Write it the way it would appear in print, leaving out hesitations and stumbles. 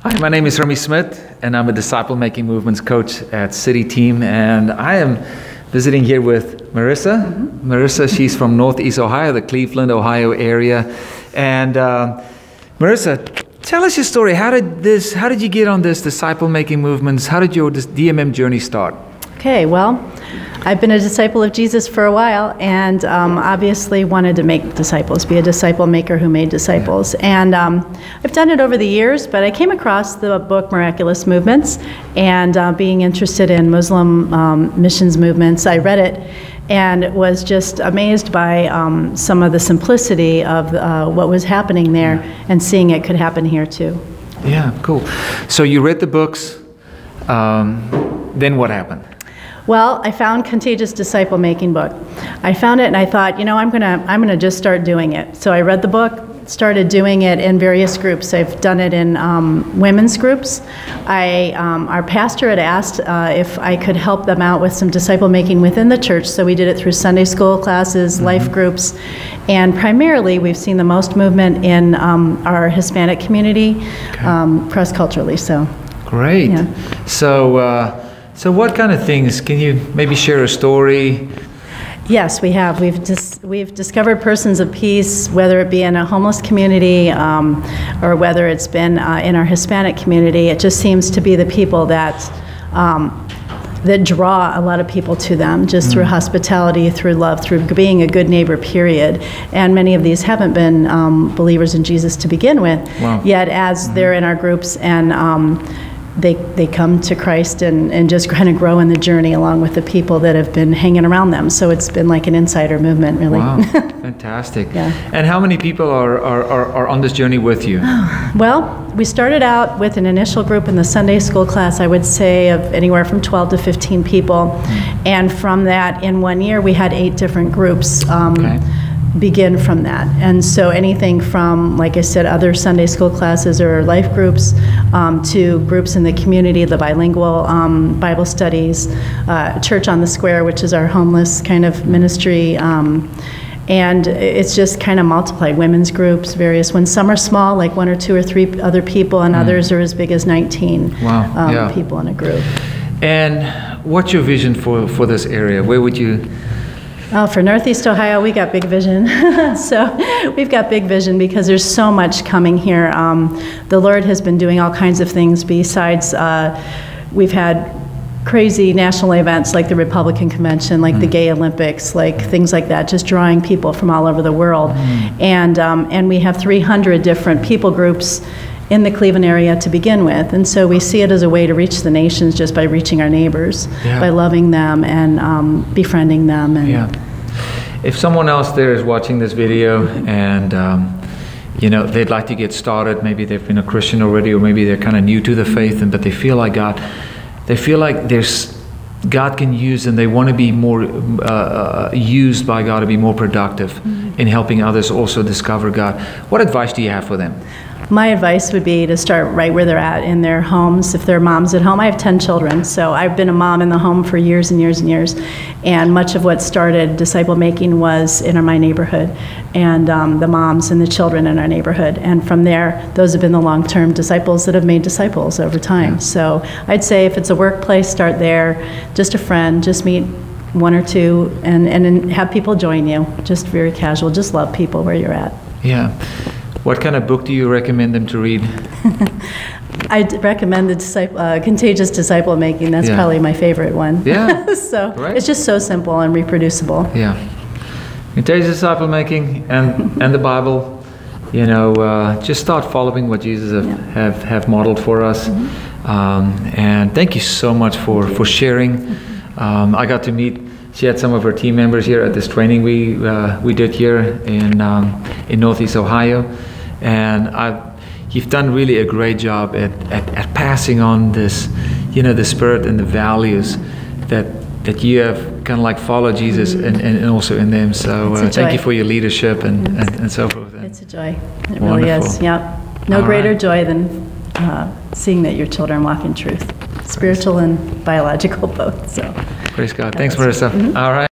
Hi, my name is Remy Smith, and I'm a Disciple Making Movements coach at City Team, and I am visiting here with Marissa. Marissa, she's from Northeast Ohio, the Cleveland, Ohio area. And Marissa, tell us your story. How did you get on this Disciple Making Movements? How did your DMM journey start? Okay, well, I've been a disciple of Jesus for a while, and obviously wanted to make disciples, be a disciple maker who made disciples. And I've done it over the years, but I came across the book Miraculous Movements, and being interested in Muslim missions movements, I read it and was just amazed by some of the simplicity of what was happening there, and seeing it could happen here too. Yeah, cool. So you read the books, then what happened? Well, I found Contagious Disciple Making book. I found it and I thought, you know, I'm gonna just start doing it. So I read the book, started doing it in various groups. I've done it in women's groups. Our pastor had asked if I could help them out with some disciple making within the church, so we did it through Sunday school classes, life groups, and primarily we've seen the most movement in our Hispanic community, cross-culturally. So. Great. Yeah. So what kind of things, can you maybe share a story? Yes, we have. We've discovered persons of peace, whether it be in a homeless community or whether it's been in our Hispanic community. It just seems to be the people that draw a lot of people to them, just through hospitality, through love, through being a good neighbor, period. And many of these haven't been believers in Jesus to begin with. Wow. Yet as they're in our groups and they come to Christ and just kind of grow in the journey along with the people that have been hanging around them. So it's been like an insider movement, really. Wow, fantastic. Yeah. And how many people are on this journey with you? Well, we started out with an initial group in the Sunday school class, I would say, of anywhere from 12 to 15 people. And from that, in 1 year, we had 8 different groups. Begin from that. And so anything from, like I said, other Sunday school classes or life groups to groups in the community, the bilingual Bible studies, Church on the Square, which is our homeless kind of ministry. And it's just kind of multiplied. Women's groups, various ones. Some are small, like 1 or 2 or 3 other people, and others are as big as 19 people in a group. And what's your vision for this area? Where would you... Oh, for Northeast Ohio, we got big vision. So we've got big vision because there's so much coming here. The Lord has been doing all kinds of things besides, we've had crazy national events like the Republican Convention, like the Gay Olympics, like things like that, just drawing people from all over the world. And we have 300 different people groups in the Cleveland area to begin with. And so we see it as a way to reach the nations just by reaching our neighbors, by loving them and befriending them. And if someone else there is watching this video and you know, they'd like to get started, maybe they've been a Christian already, or maybe they're kind of new to the faith, but they feel like God can use, and they want to be more used by God to be more productive in helping others also discover God. What advice do you have for them? My advice would be to start right where they're at in their homes. If they're moms at home, I have 10 children, so I've been a mom in the home for years and years and years. And much of what started disciple making was in my neighborhood, and the moms and the children in our neighborhood. And from there, those have been the long-term disciples that have made disciples over time. So I'd say if it's a workplace, start there. Just a friend, just meet 1 or 2, and have people join you. Just very casual. Just love people where you're at. Yeah. What kind of book do you recommend them to read? I'd recommend the Contagious Disciple Making. That's probably my favorite one. Yeah. So it's just so simple and reproducible. Yeah. Contagious Disciple Making and the Bible. You know, just start following what Jesus have modeled for us. And thank you so much for sharing. I got to meet. She had some of her team members here at this training we did here in Northeast Ohio, and you've done really a great job at passing on this, you know, the spirit and the values that you have kind of like followed Jesus and also in them. So thank you for your leadership and so forth. It's a joy. It really is. Yep. No greater joy than seeing that your children walk in truth, spiritual and biological both. So. Praise God. Thanks, Marissa. All right.